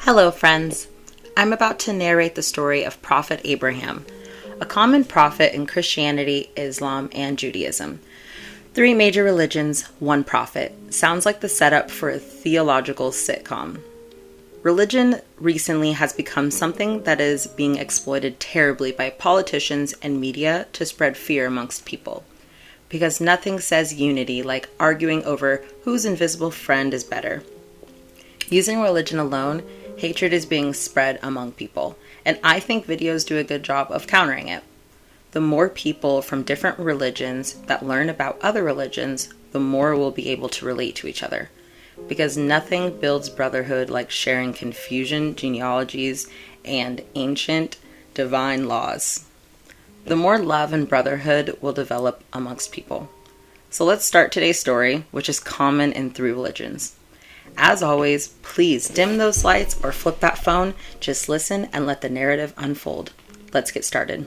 Hello, friends. I'm about to narrate the story of Prophet Abraham, a common prophet in Christianity, Islam, and Judaism. 3 major religions, 1 prophet. Sounds like the setup for a theological sitcom. Religion recently has become something that is being exploited terribly by politicians and media to spread fear amongst people. Because nothing says unity like arguing over whose invisible friend is better. Using religion alone, hatred is being spread among people, and I think videos do a good job of countering it. The more people from different religions that learn about other religions, the more we'll be able to relate to each other. Because nothing builds brotherhood like sharing confusion, genealogies, and ancient divine laws. The more love and brotherhood will develop amongst people. So let's start today's story, which is common in 3 religions. As always, please dim those lights or flip that phone. Just listen and let the narrative unfold. Let's get started.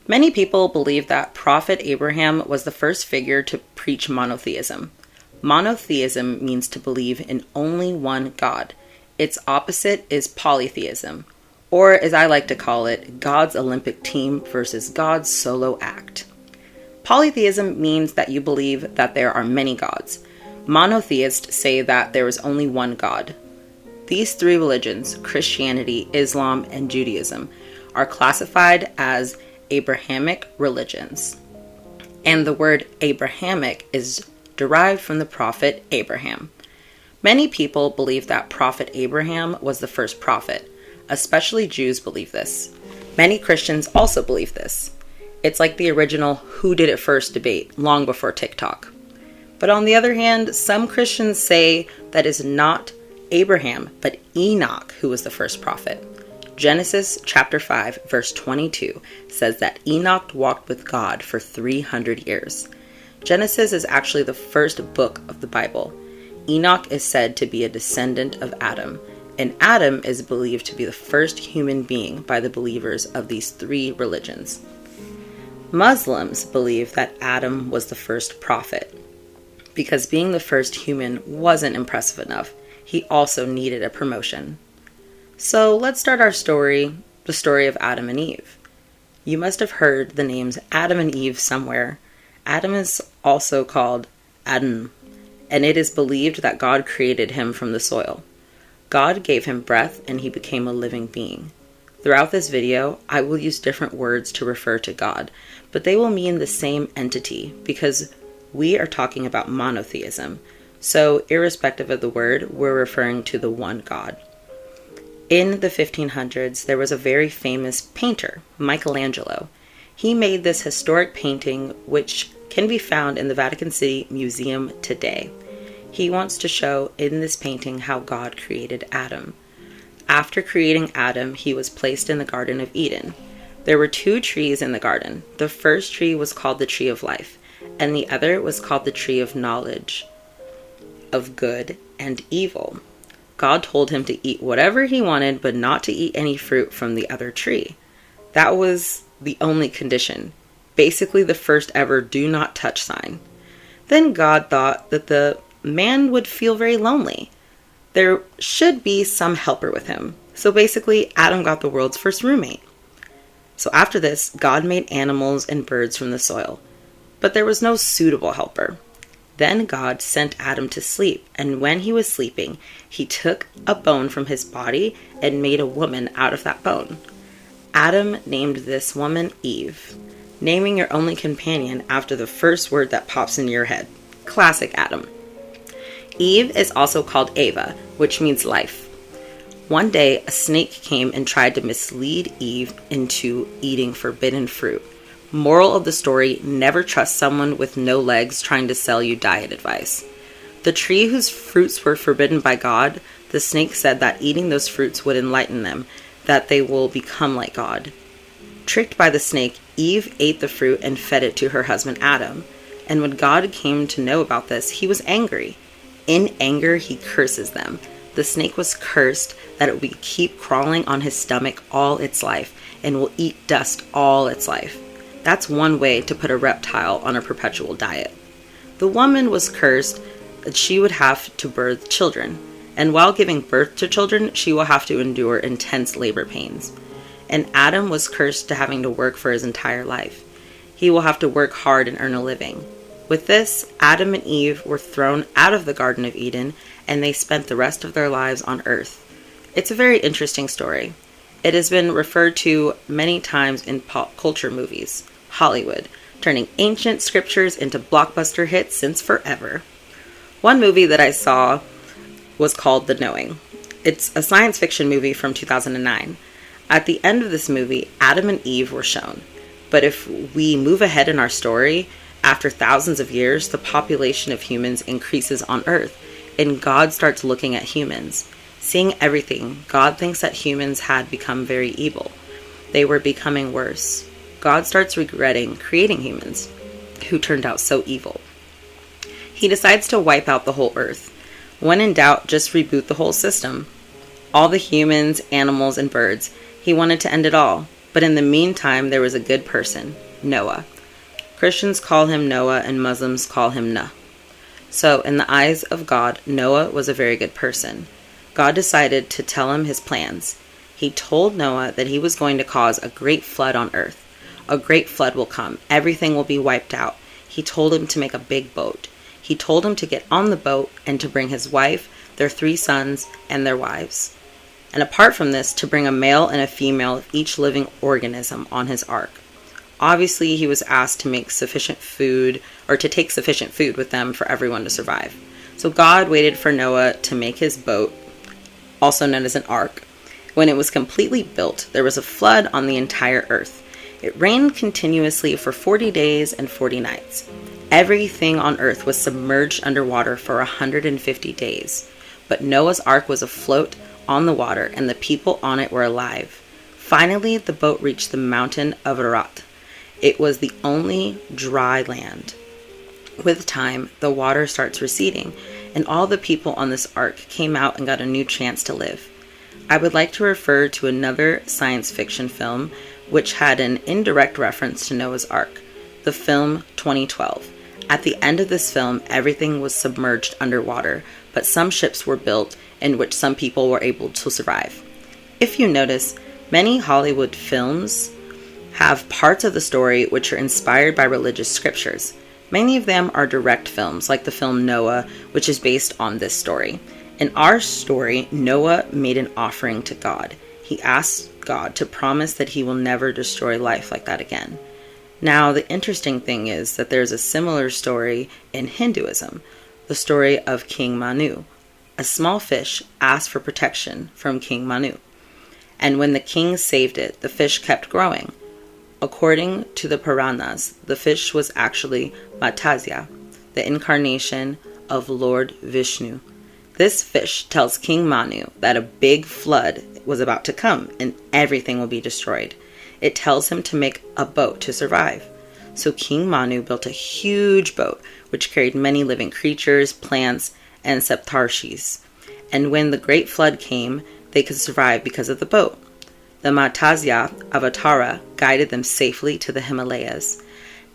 Many people believe that Prophet Abraham was the first figure to preach monotheism. Monotheism means to believe in only one God. Its opposite is polytheism, or as I like to call it, God's Olympic team versus God's solo act. Polytheism means that you believe that there are many gods. Monotheists say that there is only one God. These 3 religions, Christianity, Islam, and Judaism, are classified as Abrahamic religions. And the word Abrahamic is derived from the prophet Abraham. Many people believe that Prophet Abraham was the first prophet. Especially Jews believe this. Many Christians also believe this. It's like the original who did it first debate long before TikTok. But on the other hand, some Christians say that it's not Abraham, but Enoch who was the first prophet. Genesis chapter 5, verse 22 says that Enoch walked with God for 300 years. Genesis is actually the first book of the Bible. Enoch is said to be a descendant of Adam, and Adam is believed to be the first human being by the believers of these 3 religions. Muslims believe that Adam was the first prophet. Because being the first human wasn't impressive enough, he also needed a promotion. So let's start our story, the story of Adam and Eve. You must have heard the names Adam and Eve somewhere. Adam is also called Adam, and it is believed that God created him from the soil. God gave him breath and he became a living being. Throughout this video, I will use different words to refer to God, but they will mean the same entity because we are talking about monotheism, so irrespective of the word, we're referring to the one God. In the 1500s, there was a very famous painter, Michelangelo. He made this historic painting, which can be found in the Vatican City Museum today. He wants to show in this painting how God created Adam. After creating Adam, he was placed in the Garden of Eden. There were 2 trees in the garden. The first tree was called the tree of life, and the other was called the tree of knowledge of good and evil. God told him to eat whatever he wanted, but not to eat any fruit from the other tree. That was the only condition. Basically the first ever do not touch sign. Then God thought that the man would feel very lonely. There should be some helper with him. So basically Adam got the world's first roommate. So after this, God made animals and birds from the soil. But there was no suitable helper. Then God sent Adam to sleep, and when he was sleeping, he took a bone from his body and made a woman out of that bone. Adam named this woman Eve, naming your only companion after the first word that pops into your head. Classic Adam. Eve is also called Eva, which means life. One day, a snake came and tried to mislead Eve into eating forbidden fruit. Moral of the story, never trust someone with no legs trying to sell you diet advice. The tree whose fruits were forbidden by God, the snake said that eating those fruits would enlighten them, that they will become like God. Tricked by the snake, Eve ate the fruit and fed it to her husband Adam. And when God came to know about this, he was angry. In anger, he curses them. The snake was cursed that it would keep crawling on his stomach all its life and will eat dust all its life. That's one way to put a reptile on a perpetual diet. The woman was cursed that she would have to birth children. and while giving birth to children, she will have to endure intense labor pains. And Adam was cursed to having to work for his entire life. He will have to work hard and earn a living. With this, Adam and Eve were thrown out of the Garden of Eden, and they spent the rest of their lives on earth. It's a very interesting story. It has been referred to many times in pop culture movies, Hollywood, turning ancient scriptures into blockbuster hits since forever. One movie that I saw was called The Knowing. It's a science fiction movie from 2009. At the end of this movie, Adam and Eve were shown. But if we move ahead in our story, after thousands of years, the population of humans increases on Earth, and God starts looking at humans. Seeing everything, God thinks that humans had become very evil. They were becoming worse. God starts regretting creating humans, who turned out so evil. He decides to wipe out the whole Earth. When in doubt, just reboot the whole system. All the humans, animals, and birds. He wanted to end it all. But in the meantime, there was a good person, Noah. Christians call him Noah and Muslims call him Nuh. So, in the eyes of God, Noah was a very good person. God decided to tell him his plans. He told Noah that he was going to cause a great flood on earth. A great flood will come. Everything will be wiped out. He told him to make a big boat. He told him to get on the boat and to bring his wife, their 3 sons, and their wives. And apart from this, to bring a male and a female of each living organism on his ark. Obviously, he was asked to make sufficient food, or to take sufficient food with them for everyone to survive. So God waited for Noah to make his boat, also known as an ark. When it was completely built, there was a flood on the entire earth. It rained continuously for 40 days and 40 nights. Everything on earth was submerged underwater for 150 days. But Noah's ark was afloat on the water, and the people on it were alive. Finally, the boat reached the mountain of Ararat. It was the only dry land. With time, the water starts receding, and all the people on this ark came out and got a new chance to live. I would like to refer to another science fiction film which had an indirect reference to Noah's Ark, the film 2012. At the end of this film, everything was submerged underwater, but some ships were built in which some people were able to survive. If you notice, many Hollywood films have parts of the story which are inspired by religious scriptures. Many of them are direct films, like the film Noah, which is based on this story. In our story, Noah made an offering to God. He asked God to promise that he will never destroy life like that again. Now, the interesting thing is that there's a similar story in Hinduism, the story of King Manu. A small fish asked for protection from King Manu, and when the king saved it, the fish kept growing. According to the Puranas, the fish was actually Matsya, the incarnation of Lord Vishnu. This fish tells King Manu that a big flood was about to come and everything will be destroyed. It tells him to make a boat to survive. So King Manu built a huge boat which carried many living creatures, plants, and septarshis. And when the great flood came, they could survive because of the boat. The Matsya Avatara guided them safely to the Himalayas.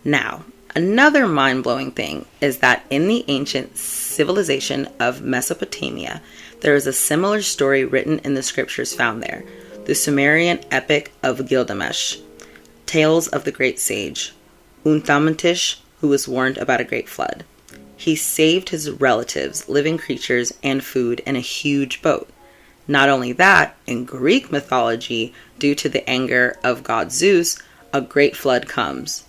Now, another mind-blowing thing is that in the ancient civilization of Mesopotamia, there is a similar story written in the scriptures found there, the Sumerian epic of Gilgamesh, Tales of the Great Sage, Unthamatish, who was warned about a great flood. He saved his relatives, living creatures, and food in a huge boat. Not only that, in Greek mythology, due to the anger of god Zeus, a great flood comes.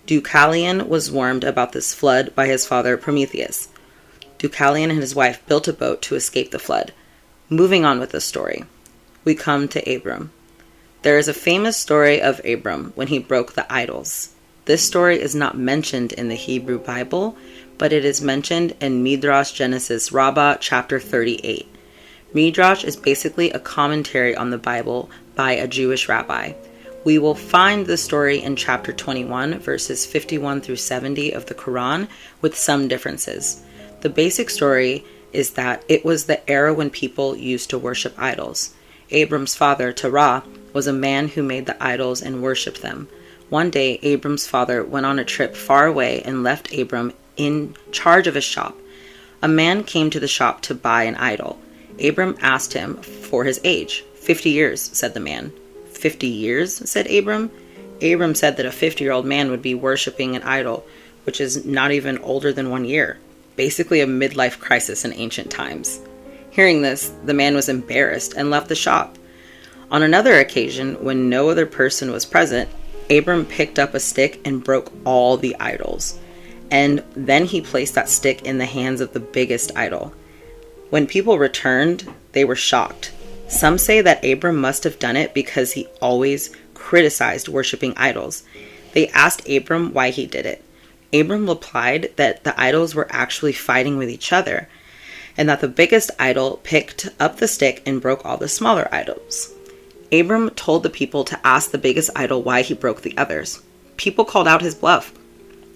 Deucalion was warned about this flood by his father Prometheus. Deucalion and his wife built a boat to escape the flood. Moving on with the story, we come to Abram. There is a famous story of Abram when he broke the idols. This story is not mentioned in the Hebrew Bible, but it is mentioned in Midrash Genesis Rabbah chapter 38. Midrash is basically a commentary on the Bible by a Jewish rabbi. We will find the story in chapter 21, verses 51 through 70 of the Quran, with some differences. The basic story is that it was the era when people used to worship idols. Abram's father, Terah, was a man who made the idols and worshipped them. One day, Abram's father went on a trip far away and left Abram in charge of his shop. A man came to the shop to buy an idol. Abram asked him for his age. 50 years, said the man. 50 years, said Abram. Abram said that a 50-year-old man would be worshipping an idol, which is not even older than 1 year. Basically a midlife crisis in ancient times. Hearing this, the man was embarrassed and left the shop. On another occasion, when no other person was present, Abram picked up a stick and broke all the idols. And then he placed that stick in the hands of the biggest idol. When people returned, they were shocked. Some say that Abram must have done it because he always criticized worshiping idols. They asked Abram why he did it. Abram replied that the idols were actually fighting with each other, and that the biggest idol picked up the stick and broke all the smaller idols. Abram told the people to ask the biggest idol why he broke the others. People called out his bluff.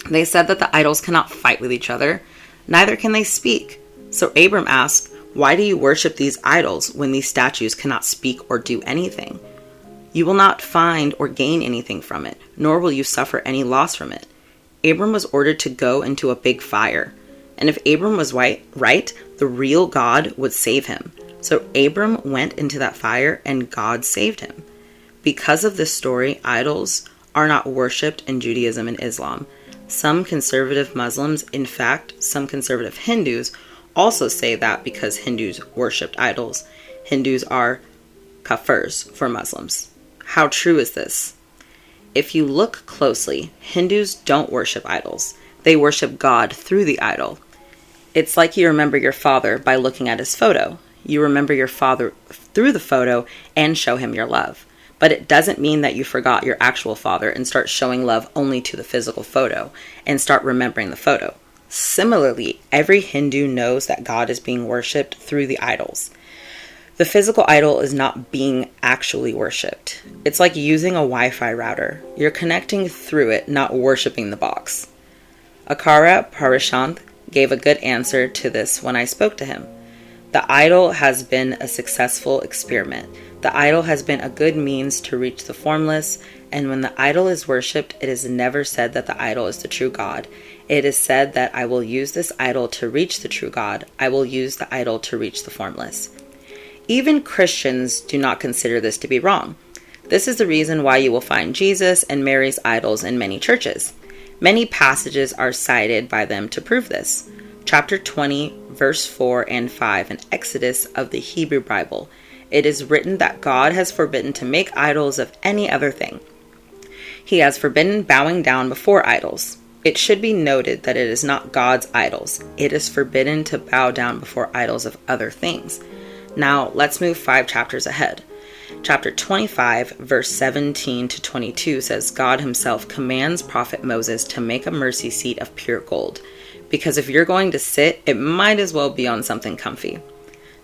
They said that the idols cannot fight with each other, neither can they speak. So Abram asked, "Why do you worship these idols when these statues cannot speak or do anything? You will not find or gain anything from it, nor will you suffer any loss from it." Abram was ordered to go into a big fire. And if Abram was right, the real God would save him. So Abram went into that fire and God saved him. Because of this story, idols are not worshipped in Judaism and Islam. Some conservative Muslims, in fact, some conservative Hindus, also say that because Hindus worshipped idols, Hindus are kafirs for Muslims. How true is this? If you look closely, Hindus don't worship idols. They worship God through the idol. It's like you remember your father by looking at his photo. You remember your father through the photo and show him your love. But it doesn't mean that you forgot your actual father and start showing love only to the physical photo and start remembering the photo. Similarly, every Hindu knows that God is being worshipped through the idols. The physical idol is not being actually worshipped. It's like using a Wi-Fi router. You're connecting through it, not worshiping the box. Akara Parishant gave a good answer to this when I spoke to him. The idol has been a successful experiment. The idol has been a good means to reach the formless, and when the idol is worshipped, it is never said that the idol is the true God. It is said that I will use this idol to reach the true God. I will use the idol to reach the formless. Even Christians do not consider this to be wrong. This is the reason why you will find Jesus and Mary's idols in many churches. Many passages are cited by them to prove this. Chapter 20, verse 4 and 5 in Exodus of the Hebrew Bible. It is written that God has forbidden to make idols of any other thing. He has forbidden bowing down before idols. It should be noted that it is not God's idols. It is forbidden to bow down before idols of other things. Now, let's move 5 chapters ahead. Chapter 25, verse 17 to 22 says, God himself commands Prophet Moses to make a mercy seat of pure gold. Because if you're going to sit, it might as well be on something comfy.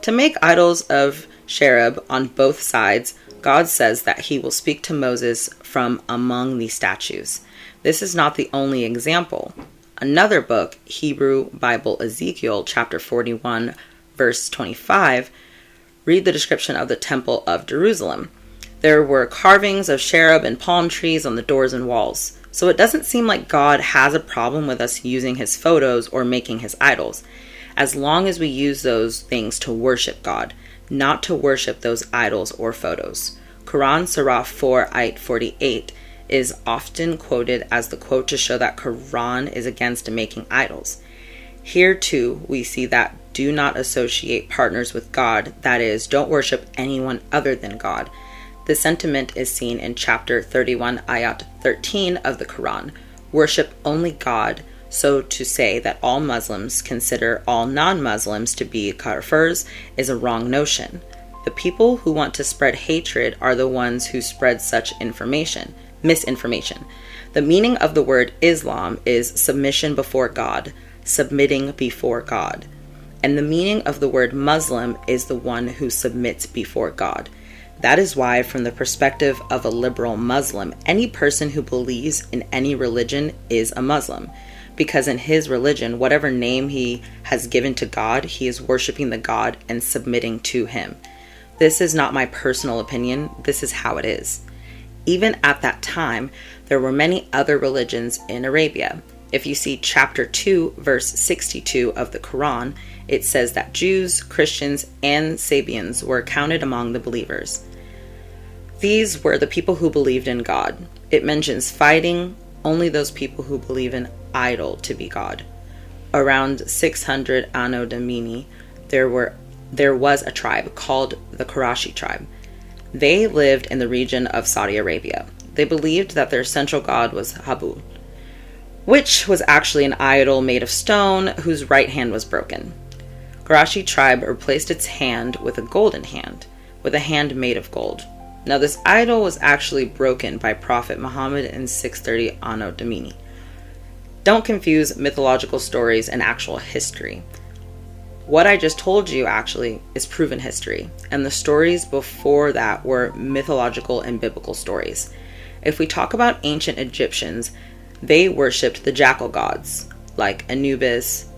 To make idols of cherub on both sides, God says that he will speak to Moses from among these statues. This is not the only example. Another book, Hebrew Bible Ezekiel, chapter 41, verse 25, read the description of the Temple of Jerusalem. There were carvings of cherub and palm trees on the doors and walls. So it doesn't seem like God has a problem with us using his photos or making his idols, as long as we use those things to worship God, not to worship those idols or photos. Quran Surah 4 Ayat 48 is often quoted as the quote to show that Quran is against making idols. Here too, we see that do not associate partners with God, that is, don't worship anyone other than God. The sentiment is seen in chapter 31 ayat 13 of the Quran. Worship only God, so to say that all Muslims consider all non-Muslims to be kafirs is a wrong notion. The people who want to spread hatred are the ones who spread such misinformation. The meaning of the word Islam is submission before God, submitting before God. And the meaning of the word Muslim is the one who submits before God. That is why, from the perspective of a liberal Muslim, any person who believes in any religion is a Muslim. Because in his religion, whatever name he has given to God, he is worshiping the God and submitting to him. This is not my personal opinion. This is how it is. Even at that time, there were many other religions in Arabia. If you see chapter 2, verse 62 of the Quran, it says that Jews, Christians, and Sabians were counted among the believers. These were the people who believed in God. It mentions fighting only those people who believe in idol to be God. Around 600 Anno Domini, there was a tribe called the Qurayshi tribe. They lived in the region of Saudi Arabia. They believed that their central god was Habu, which was actually an idol made of stone whose right hand was broken. Qurayshi tribe replaced its hand with a golden hand, with a hand made of gold. Now this idol was actually broken by Prophet Muhammad in 630 Anno Domini. Don't confuse mythological stories and actual history. What I just told you actually is proven history, and the stories before that were mythological and biblical stories. If we talk about ancient Egyptians, they worshipped the jackal gods, like Anubis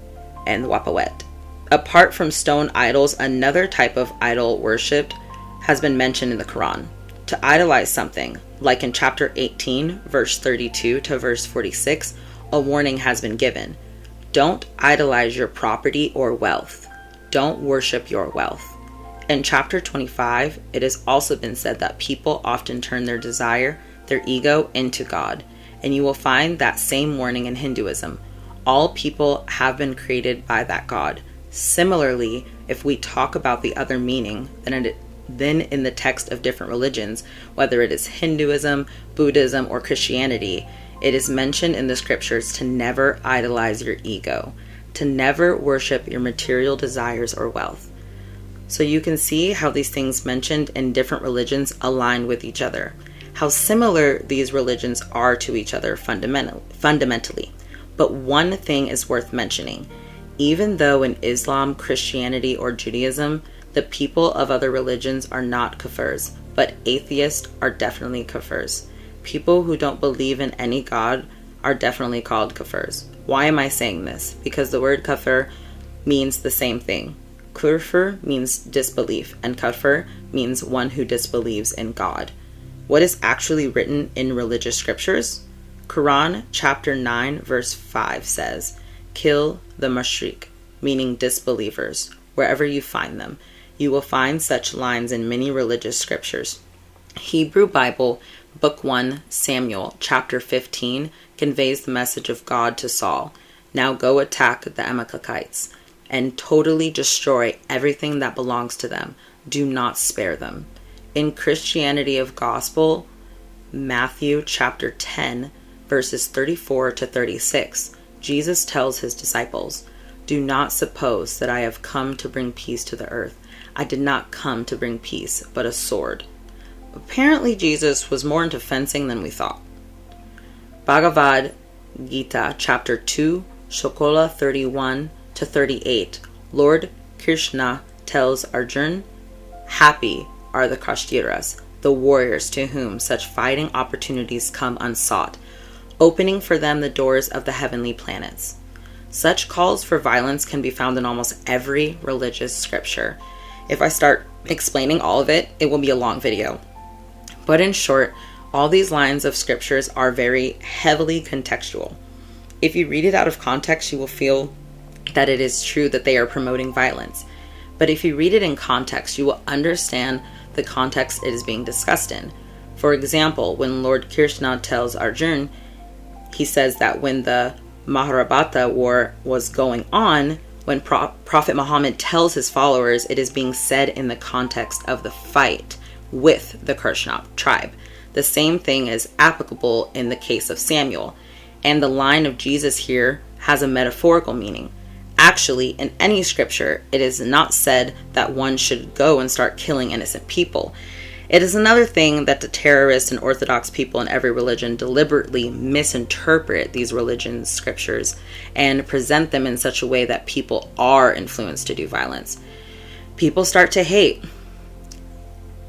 and Wapawet. Apart from stone idols, another type of idol worshipped has been mentioned in the Quran. To idolize something, like in chapter 18, verse 32 to verse 46, a warning has been given. Don't idolize your property or wealth. Don't worship your wealth. In chapter 25, it has also been said that people often turn their desire, their ego, into God. And you will find that same warning in Hinduism. All people have been created by that God. Similarly, if we talk about the other meaning, then in the text of different religions, whether it is Hinduism, Buddhism, or Christianity, it is mentioned in the scriptures to never idolize your ego, to never worship your material desires or wealth. So you can see how these things mentioned in different religions align with each other, how similar these religions are to each other fundamentally. But one thing is worth mentioning. Even though in Islam, Christianity, or Judaism, the people of other religions are not kafirs, but atheists are definitely kafirs. People who don't believe in any god are definitely called kafirs. Why am I saying this? Because the word kafir means the same thing. Kufr means disbelief, and kafir means one who disbelieves in God. What is actually written in religious scriptures? Quran chapter 9 verse 5 says, "Kill the mushrik," meaning disbelievers, wherever you find them. You will find such lines in many religious scriptures. Hebrew Bible, Book 1, Samuel, chapter 15, conveys the message of God to Saul. Now go attack the Amalekites and totally destroy everything that belongs to them. Do not spare them. In Christianity of Gospel, Matthew chapter 10, verses 34 to 36, Jesus tells his disciples, "Do not suppose that I have come to bring peace to the earth. I did not come to bring peace, but a sword." Apparently Jesus was more into fencing than we thought. Bhagavad Gita chapter 2, Shloka 31 to 38, Lord Krishna tells Arjuna, "Happy are the Kshatriyas, the warriors to whom such fighting opportunities come unsought, opening for them the doors of the heavenly planets." Such calls for violence can be found in almost every religious scripture. If I start explaining all of it, it will be a long video. But in short, all these lines of scriptures are very heavily contextual. If you read it out of context, you will feel that it is true that they are promoting violence. But if you read it in context, you will understand the context it is being discussed in. For example, when Lord Krishna tells Arjuna, he says that when the Mahabharata war was going on, when Prophet Muhammad tells his followers, it is being said in the context of the fight with the Krishna tribe. The same thing is applicable in the case of Samuel. And the line of Jesus here has a metaphorical meaning. Actually, in any scripture, it is not said that one should go and start killing innocent people. It is another thing that the terrorists and orthodox people in every religion deliberately misinterpret these religions' scriptures and present them in such a way that people are influenced to do violence. People start to hate.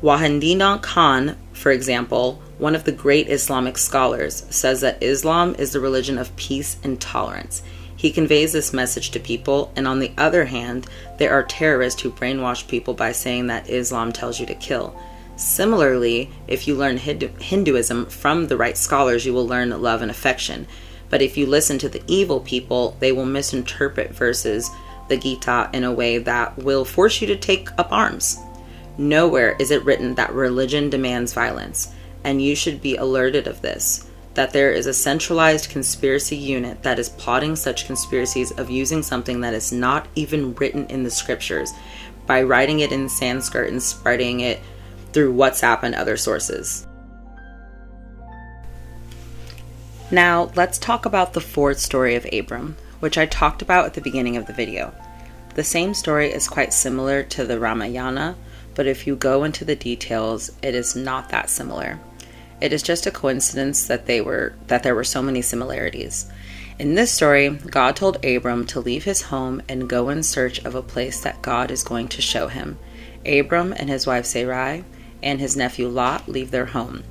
Wahidullah Khan, for example, one of the great Islamic scholars, says that Islam is the religion of peace and tolerance. He conveys this message to people, and on the other hand, there are terrorists who brainwash people by saying that Islam tells you to kill. Similarly, if you learn Hinduism from the right scholars, you will learn love and affection. But if you listen to the evil people, they will misinterpret verses, the Gita, in a way that will force you to take up arms. Nowhere is it written that religion demands violence, and you should be alerted of this, that there is a centralized conspiracy unit that is plotting such conspiracies of using something that is not even written in the scriptures by writing it in Sanskrit and spreading it through WhatsApp and other sources. Now, let's talk about the fourth story of Abram, which I talked about at the beginning of the video. The same story is quite similar to the Ramayana, but if you go into the details, it is not that similar. It is just a coincidence that there were so many similarities. In this story, God told Abram to leave his home and go in search of a place that God is going to show him. Abram and his wife Sarai and his nephew Lot leave their home.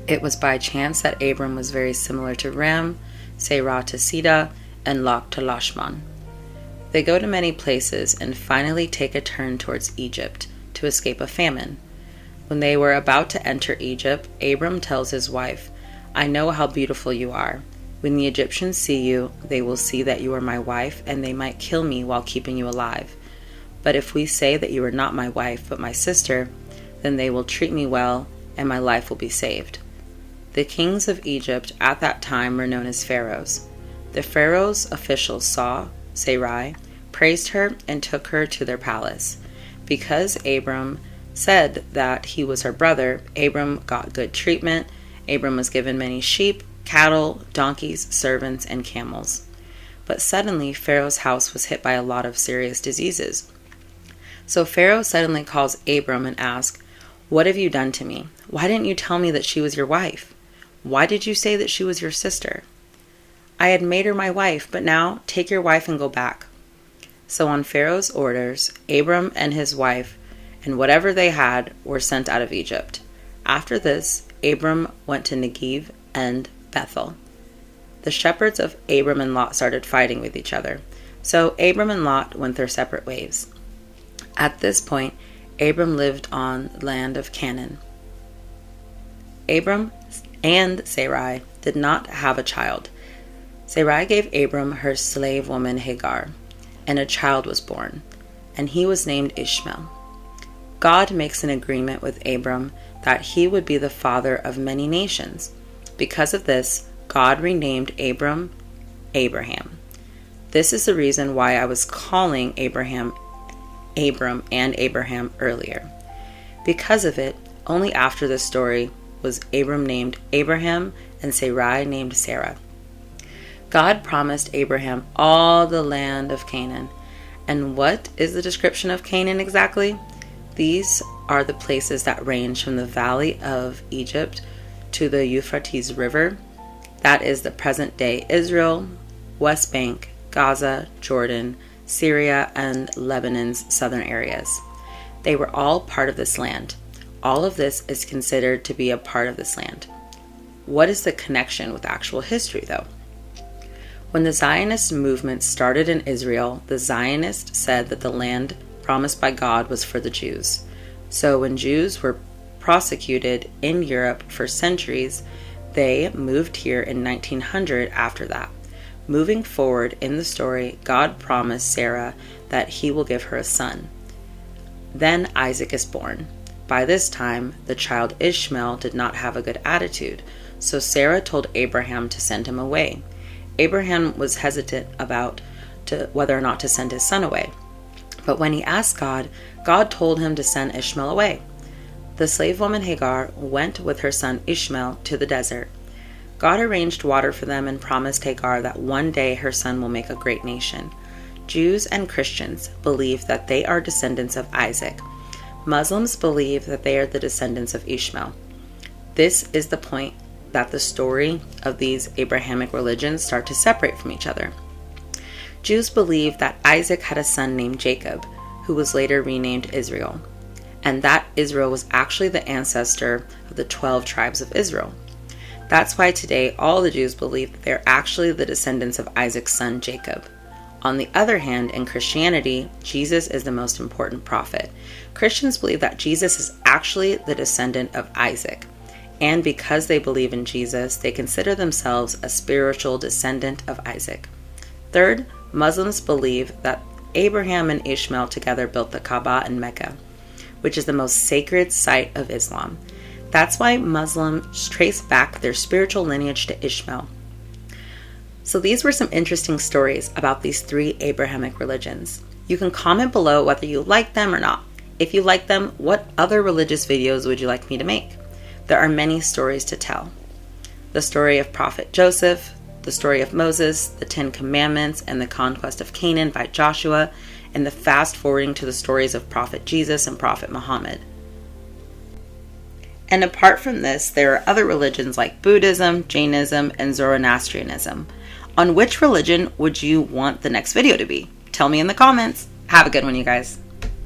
It was by chance that Abram was very similar to Ram, Sarai to Sida, and Lot to Lashman. They go to many places and finally take a turn towards Egypt to escape a famine. When they were about to enter Egypt, Abram tells his wife, "I know how beautiful you are. When the Egyptians see you, they will see that you are my wife, and they might kill me while keeping you alive. But if we say that you are not my wife, but my sister, then they will treat me well, and my life will be saved." The kings of Egypt at that time were known as pharaohs. The pharaoh's officials saw Sarai, praised her, and took her to their palace. Because Abram said that he was her brother, Abram got good treatment. Abram was given many sheep, cattle, donkeys, servants, and camels. But suddenly, Pharaoh's house was hit by a lot of serious diseases. So Pharaoh suddenly calls Abram and asks, "What have you done to me? Why didn't you tell me that she was your wife? Why did you say that she was your sister? I had made her my wife, but now take your wife and go back." So on Pharaoh's orders, Abram and his wife and whatever they had were sent out of Egypt. After this, Abram went to Negev and Bethel. The shepherds of Abram and Lot started fighting with each other, so Abram and Lot went their separate ways. At this point, Abram lived on the land of Canaan. Abram and Sarai did not have a child. Sarai gave Abram her slave woman Hagar, and a child was born, and he was named Ishmael. God makes an agreement with Abram that he would be the father of many nations. Because of this, God renamed Abram Abraham. This is the reason why I was calling Abram and Abraham earlier. Because of it, only after this story was Abram named Abraham and Sarai named Sarah. God promised Abraham all the land of Canaan. And what is the description of Canaan exactly? These are the places that range from the valley of Egypt to the Euphrates River. That is the present-day Israel, West Bank, Gaza, Jordan, Syria, and Lebanon's southern areas. They were all part of this land. All of this is considered to be a part of this land. What is the connection with actual history, though? When the Zionist movement started in Israel, the Zionists said that the land promised by God was for the Jews. So when Jews were prosecuted in Europe for centuries, they moved here in 1900 after that. Moving forward in the story, God promised Sarah that he will give her a son. Then Isaac is born. By this time, the child Ishmael did not have a good attitude, so Sarah told Abraham to send him away. Abraham was hesitant about whether or not to send his son away. But when he asked God, God told him to send Ishmael away. The slave woman Hagar went with her son Ishmael to the desert. God arranged water for them and promised Hagar that one day her son will make a great nation. Jews and Christians believe that they are descendants of Isaac. Muslims believe that they are the descendants of Ishmael. This is the point that the story of these Abrahamic religions start to separate from each other. Jews believe that Isaac had a son named Jacob, who was later renamed Israel, and that Israel was actually the ancestor of the 12 tribes of Israel. That's why today all the Jews believe that they're actually the descendants of Isaac's son Jacob. On the other hand, in Christianity, Jesus is the most important prophet. Christians believe that Jesus is actually the descendant of Isaac. And because they believe in Jesus, they consider themselves a spiritual descendant of Isaac. Third, Muslims believe that Abraham and Ishmael together built the Kaaba in Mecca, which is the most sacred site of Islam. That's why Muslims trace back their spiritual lineage to Ishmael. So these were some interesting stories about these three Abrahamic religions. You can comment below whether you like them or not. If you like them, what other religious videos would you like me to make? There are many stories to tell. The story of Prophet Joseph, the story of Moses, the 10 Commandments, and the conquest of Canaan by Joshua, and the fast forwarding to the stories of Prophet Jesus and Prophet Muhammad. And apart from this, there are other religions like Buddhism, Jainism, and Zoroastrianism. On which religion would you want the next video to be? Tell me in the comments. Have a good one, you guys.